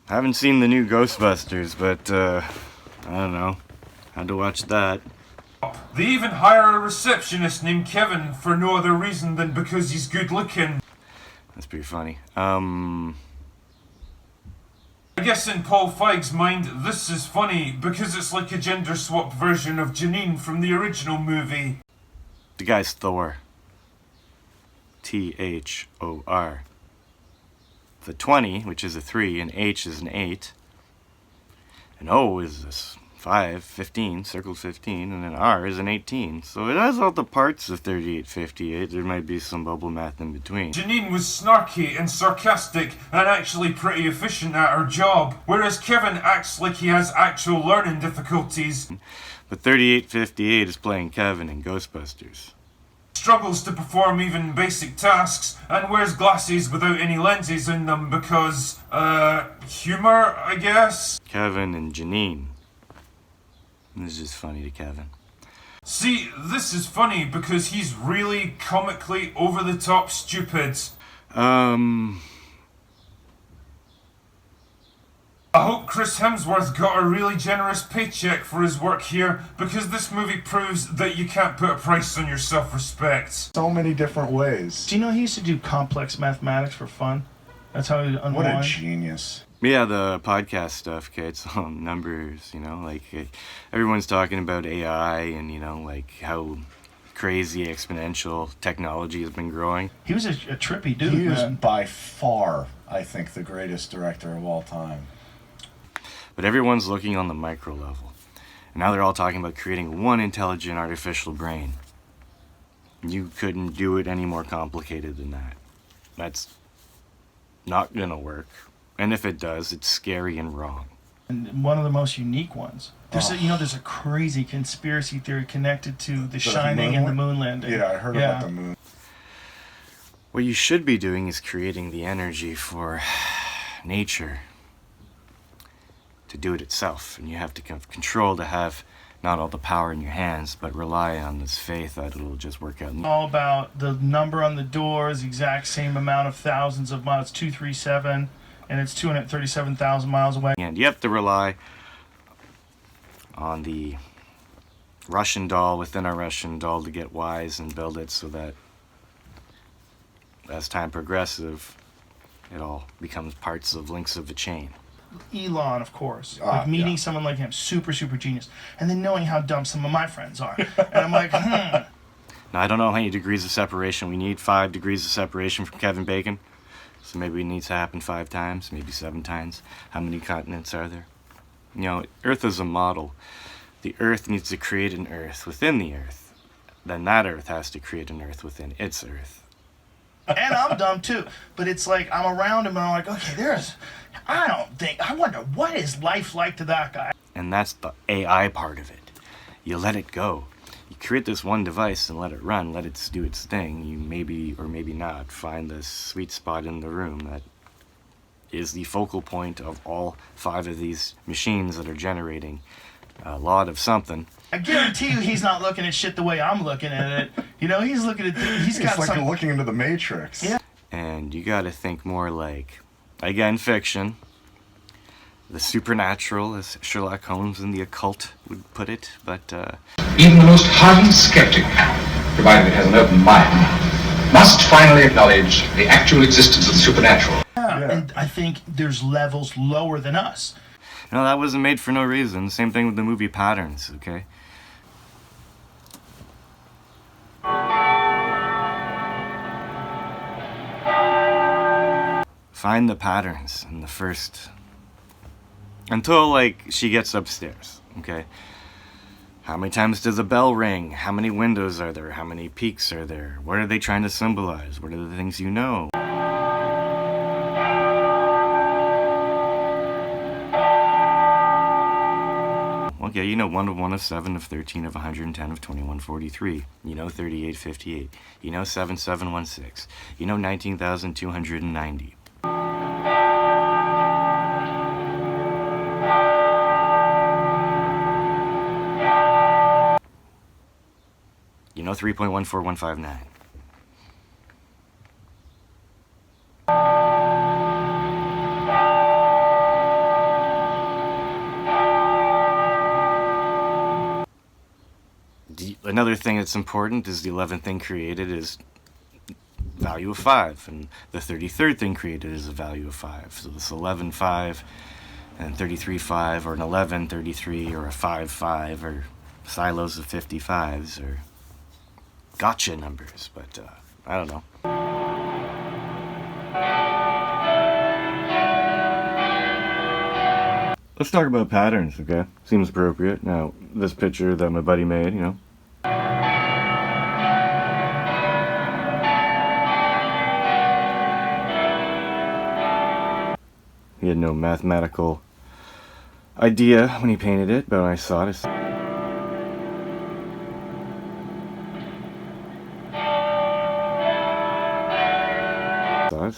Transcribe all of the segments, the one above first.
I haven't seen the new Ghostbusters, but, I don't know. Had to watch that. They even hire a receptionist named Kevin for no other reason than because he's good looking. That's pretty funny. I guess in Paul Feig's mind, this is funny because it's like a gender-swapped version of Janine from the original movie. The guy's Thor. Thor. The 20, which is a 3, and H is an 8. And O is a 5, 15, circled 15, and then R is an 18. So it has all the parts of 3858. There might be some bubble math in between. Janine was snarky and sarcastic and actually pretty efficient at her job, whereas Kevin acts like he has actual learning difficulties. But 3858 is playing Kevin in Ghostbusters. Struggles to perform even basic tasks, and wears glasses without any lenses in them because, humor, I guess? Kevin and Janine. This is just funny to Kevin. See, this is funny because he's really comically over-the-top stupid. I hope Chris Hemsworth got a really generous paycheck for his work here, because this movie proves that you can't put a price on your self-respect. So many different ways. Do you know he used to do complex mathematics for fun? That's how he unwind. What a genius. Yeah, the podcast stuff, okay, it's all numbers, like everyone's talking about AI and, like how crazy exponential technology has been growing. He was a trippy dude, He man. is by far, I think, the greatest director of all time. But everyone's looking on the micro level. And now they're all talking about creating one intelligent artificial brain. You couldn't do it any more complicated than that. That's not gonna work. And if it does, it's scary and wrong. And one of the most unique ones. There's a crazy conspiracy theory connected to The Shining and the moon landing. Yeah, I heard about the moon. What you should be doing is creating the energy for nature to do it itself, and you have to have control to have not all the power in your hands, but rely on this faith that it'll just work out. All about the number on the door is the exact same amount of thousands of miles, 237, and it's 237,000 miles away. And you have to rely on the Russian doll within our Russian doll to get wise and build it so that as time progresses, it all becomes parts of links of a chain. Elon, of course. Like meeting someone like him, super, super genius. And then knowing how dumb some of my friends are. And I'm like, Now, I don't know how many degrees of separation. We need 5 degrees of separation from Kevin Bacon. So maybe it needs to happen 5 times, maybe 7 times. How many continents are there? Earth is a model. The Earth needs to create an Earth within the Earth. Then that Earth has to create an Earth within its Earth. and I'm dumb too. But it's like, I'm around him and I'm like, okay, I wonder what is life like to that guy. And that's the AI part of it. You let it go. You create this one device and let it run, let it do its thing. You maybe or maybe not find the sweet spot in the room that is the focal point of all 5 of these machines that are generating a lot of something. I guarantee you he's not looking at shit the way I'm looking at it. He's looking at he's got It's like you're looking into the Matrix. Yeah. And you gotta think more like, again, fiction. The supernatural, as Sherlock Holmes and the occult would put it, but Even the most hardened skeptic, provided it has an open mind, must finally acknowledge the actual existence of the supernatural. Yeah. And I think there's levels lower than us. that wasn't made for no reason. Same thing with the movie Patterns, okay? Find the patterns in the first... Until, she gets upstairs, okay? How many times does a bell ring? How many windows are there? How many peaks are there? What are they trying to symbolize? What are the things you know? Okay, 1 of 1 of 7 of 13 of 110 of 2143. 3858. 7716. 19,290. 3.14159. another thing that's important is the 11th thing created is value of 5, and the 33rd thing created is a value of 5. So this 11, 5, and 33, 5, or an 11, 33, or a 5, 5, or silos of 55s, or gotcha numbers, but I don't know. Let's talk about patterns, okay? Seems appropriate. Now, this picture that my buddy made, you know. He had no mathematical idea when he painted it, but when I saw it,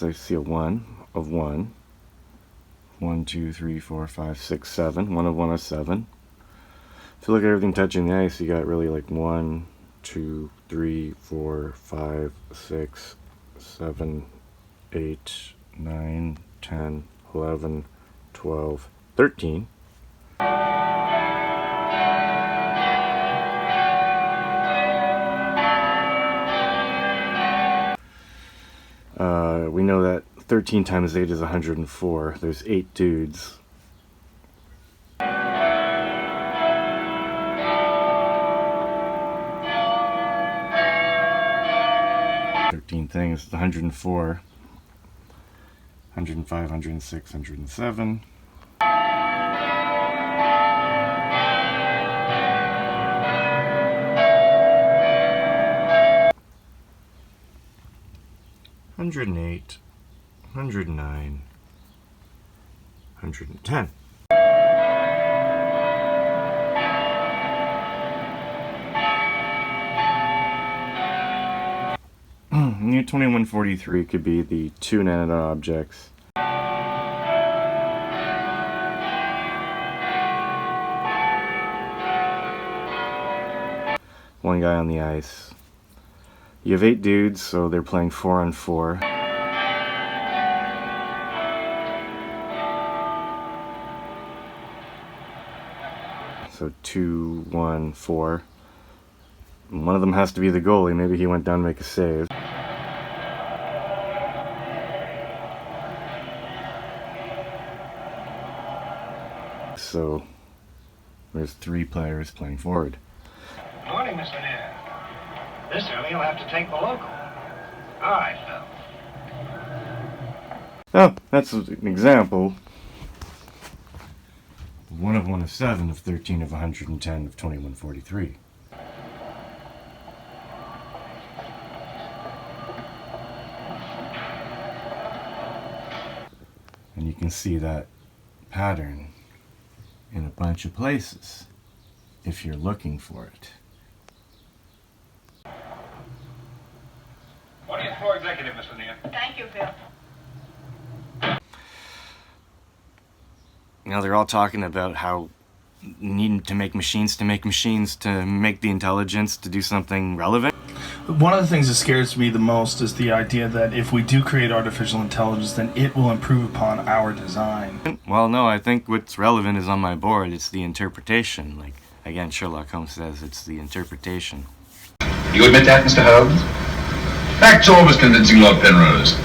I see a 1 of 1. 1, 2, 3, 4, 5, 6, 7. 1 of 1 is 7. If you look at everything touching the ice, you got really like 1, 2, 3, 4, 5, 6, 7, 8, 9, 10, 11, 12, 13. We know that 13 times 8 is 104. There's 8 dudes. Things, 104, 105, 106, 107. Hundred and 109, 110. Year 2143 could be the 2 inanimate objects. One guy on the ice. You have 8 dudes, so they're playing 4 on 4. So 2, 1, 4. And one of them has to be the goalie. Maybe he went down to make a save. So there's 3 players playing forward. Good morning, Miss Lanier. This early you'll have to take the local. All right, Phil. Oh, that's an example. 1 of 1 of 7 of 13 of 110 of 2143. And you can see that pattern in a bunch of places if you're looking for it. 24 executive, Miss Lanier. Thank you, Phil. You know, they're all talking about how needing to make machines to make the intelligence to do something relevant. One of the things that scares me the most is the idea that if we do create artificial intelligence, then it will improve upon our design. Well, no, I think what's relevant is on my board. It's the interpretation. Like, again, Sherlock Holmes says it's the interpretation. Do you admit that, Mr. Holmes? Facts are always convincing, Lord Penrose.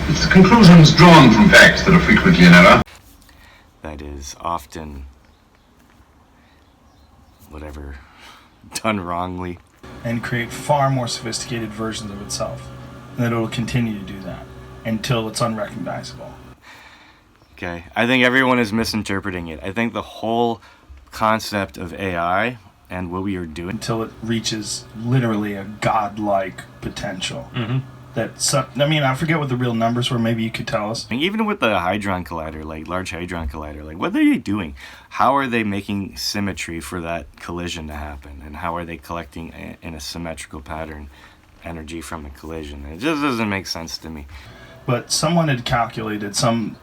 It's the conclusions drawn from facts that are frequently in error. That is often, whatever, done wrongly. And create far more sophisticated versions of itself. And that it will continue to do that until it's unrecognizable. Okay, I think everyone is misinterpreting it. I think the whole concept of AI and what we are doing Until it reaches literally a godlike potential. Mm-hmm. I forget what the real numbers were. Maybe you could tell us. And even with the Hadron Collider, like Large Hadron Collider, like what are they doing? How are they making symmetry for that collision to happen? And how are they collecting in a symmetrical pattern energy from a collision? It just doesn't make sense to me. But someone had calculated, some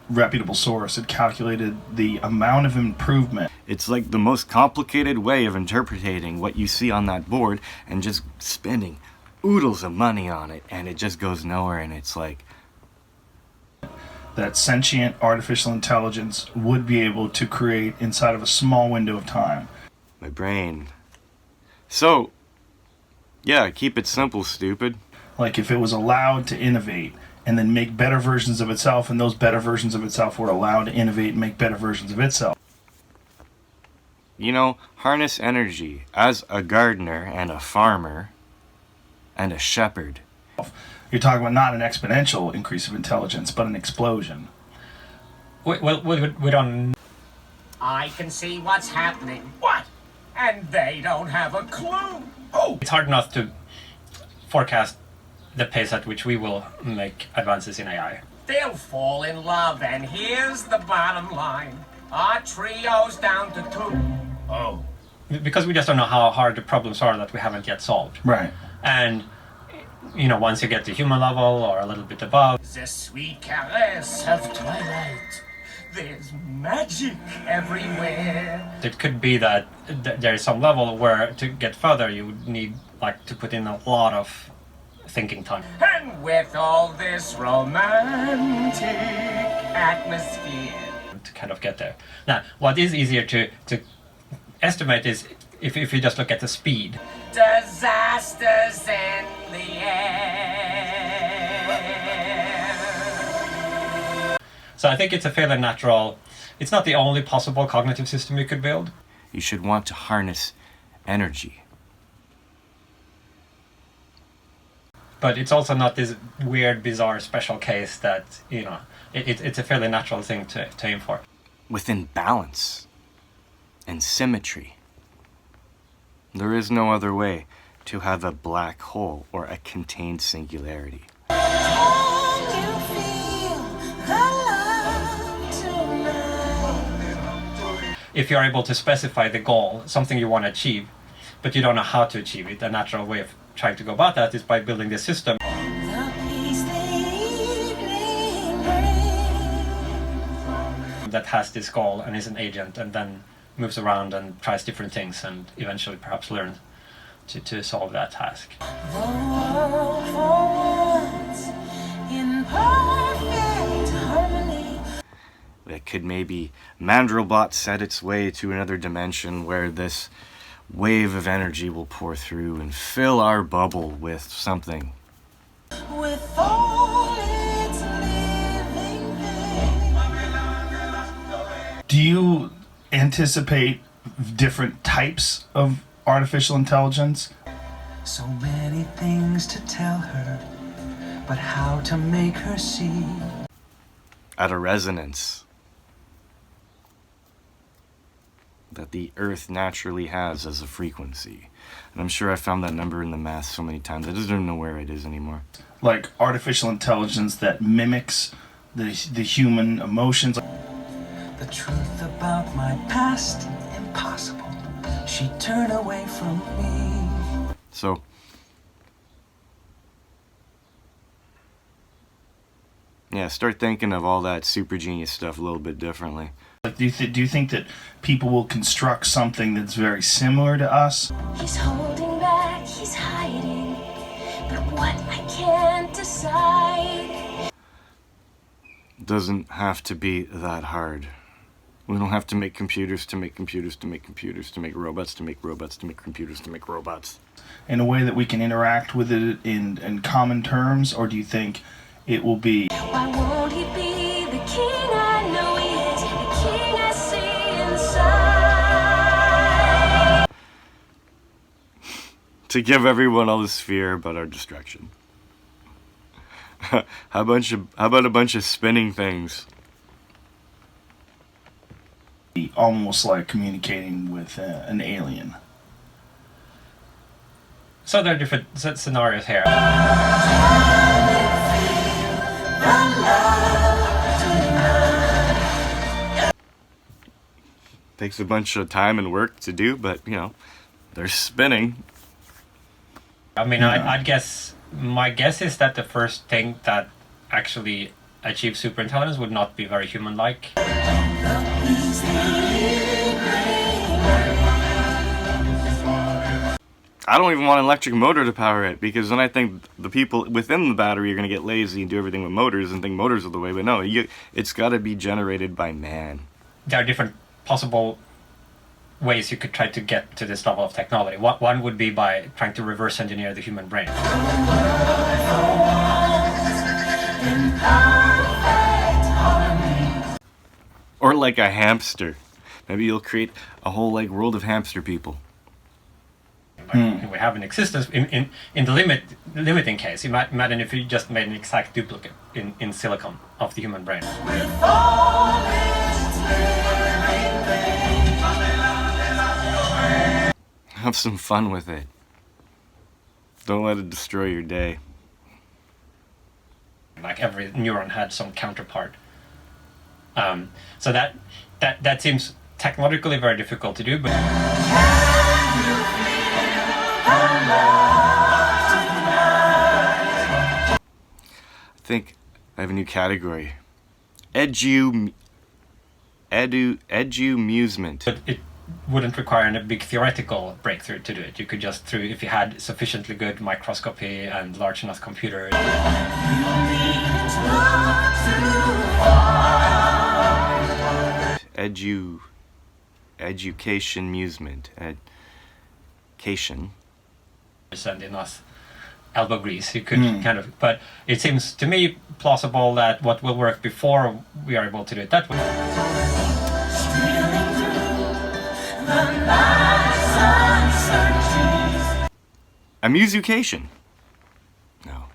reputable source had calculated the amount of improvement. It's like the most complicated way of interpreting what you see on that board and just spending oodles of money on it, and it just goes nowhere, and it's like That sentient artificial intelligence would be able to create inside of a small window of time. my brain. So Yeah, keep it simple, stupid. Like if it was allowed to innovate and then make better versions of itself, and those better versions of itself were allowed to innovate and make better versions of itself. You know, harness energy as a gardener and a farmer and a shepherd. You're talking about not an exponential increase of intelligence, but an explosion. Well, we don't. I can see what's happening. What? And they don't have a clue. It's hard enough to forecast the pace at which we will make advances in AI. They'll fall in love, and here's the bottom line. Our trio's down to 2. Oh. Because we just don't know how hard the problems are that we haven't yet solved. Right. And, you know, once you get to human level or a little bit above, The sweet caress of twilight. There's magic everywhere. it could be that there is some level where to get further you would need like to put in a lot of thinking time. And with all this romantic atmosphere. To kind of get there. Now, what is easier to estimate is if you just look at the speed. Disasters in the air. So I think it's a fairly natural, it's not the only possible cognitive system you could build. You should want to harness energy. But it's also not this weird, bizarre, special case that, you know, it's a fairly natural thing to aim for. Within balance and symmetry. There is no other way to have a black hole or a contained singularity. If you're able to specify the goal, something you want to achieve, but you don't know how to achieve it, a natural way of trying to go about that is by building this system that has this goal and is an agent and then moves around and tries different things and eventually perhaps learns to solve that task. That could maybe Mandelbrot set its way to another dimension where this wave of energy will pour through and fill our bubble with something. With all its living things. Do you anticipate different types of artificial intelligence? So many things to tell her, but how to make her see. At a resonance that the Earth naturally has as a frequency. And I'm sure I found that number in the math so many times, I just don't know where it is anymore. Like artificial intelligence that mimics the human emotions. The truth about my past, impossible. She'd turn away from me. So, yeah, start thinking of all that super genius stuff a little bit differently. Like, do you think that people will construct something that's very similar to us? He's holding back, he's hiding, but what I can't decide. Doesn't have to be that hard. We don't have to make computers to make computers to make computers to make robots to make robots to make computers to make robots. In a way that we can interact with it in common terms, or do you think it will be? Why won't he be the king I know he is, the king I see inside? To give everyone all this fear about our destruction. How about a bunch of spinning things? Almost like communicating with an alien. So there are different scenarios here. Takes a bunch of time and work to do, but, you know, they're spinning. I mean, I'd guess, my guess is that the first thing that actually achieves superintelligence would not be very human-like. I don't even want an electric motor to power it, because then I think the people within the battery are going to get lazy and do everything with motors and think motors are the way, but no, it's got to be generated by man. There are different possible ways you could try to get to this level of technology. One would be by trying to reverse engineer the human brain. Or like a hamster. Maybe you'll create a whole like world of hamster people. We have an existence in the limiting case. Imagine if you just made an exact duplicate in silicon of the human brain. Have some fun with it. Don't let it destroy your day. Like every neuron had some counterpart. So that seems technologically very difficult to do, but I think I have a new category. Edu-musement. But it wouldn't require a big theoretical breakthrough to do it. You could just if you had sufficiently good microscopy and large enough computers. Education musement. Education. And enough elbow grease, you could kind of. But it seems to me plausible that what will work before we are able to do it that way. Amusucation. No,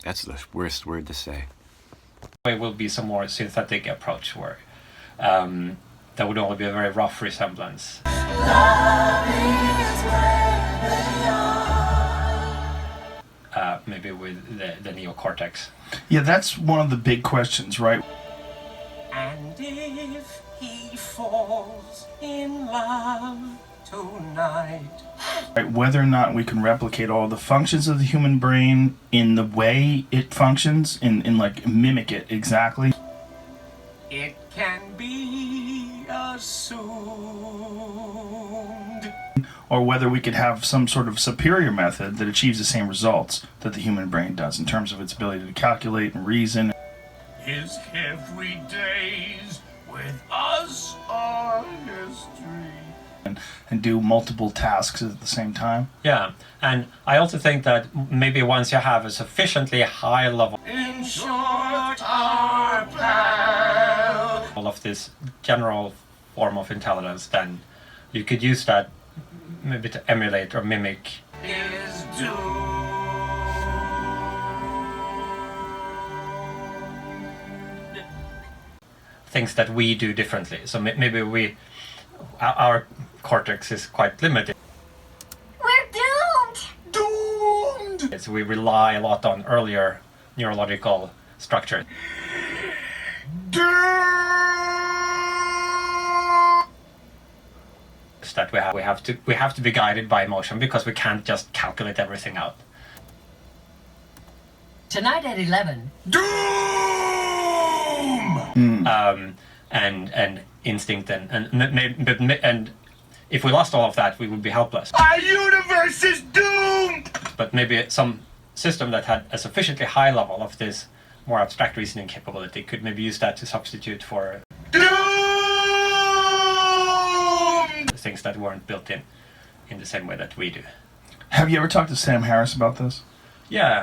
that's the worst word to say. It will be some more synthetic approach where that would only be a very rough resemblance. Maybe with the neocortex. Yeah, that's one of the big questions, right? And if he falls in love tonight. Right, whether or not we can replicate all the functions of the human brain in the way it functions, in like mimic it exactly. It can be assumed. Or whether we could have some sort of superior method that achieves the same results that the human brain does in terms of its ability to calculate and reason. His every days with us are history. And do multiple tasks at the same time. Yeah, and I also think that maybe once you have a sufficiently high level In short, our pal of this general form of intelligence, then you could use that maybe to emulate or mimic is doomed. things that we do differently. So maybe our cortex is quite limited. We're doomed! So we rely a lot on earlier neurological structure. That we have to be guided by emotion because we can't just calculate everything out. Tonight at 11. And instinct and if we lost all of that, we would be helpless. Our universe is doomed! But maybe some system that had a sufficiently high level of this more abstract reasoning capability could maybe use that to substitute for things that weren't built in the same way that we do. Have you ever talked to Sam Harris about this? Yeah.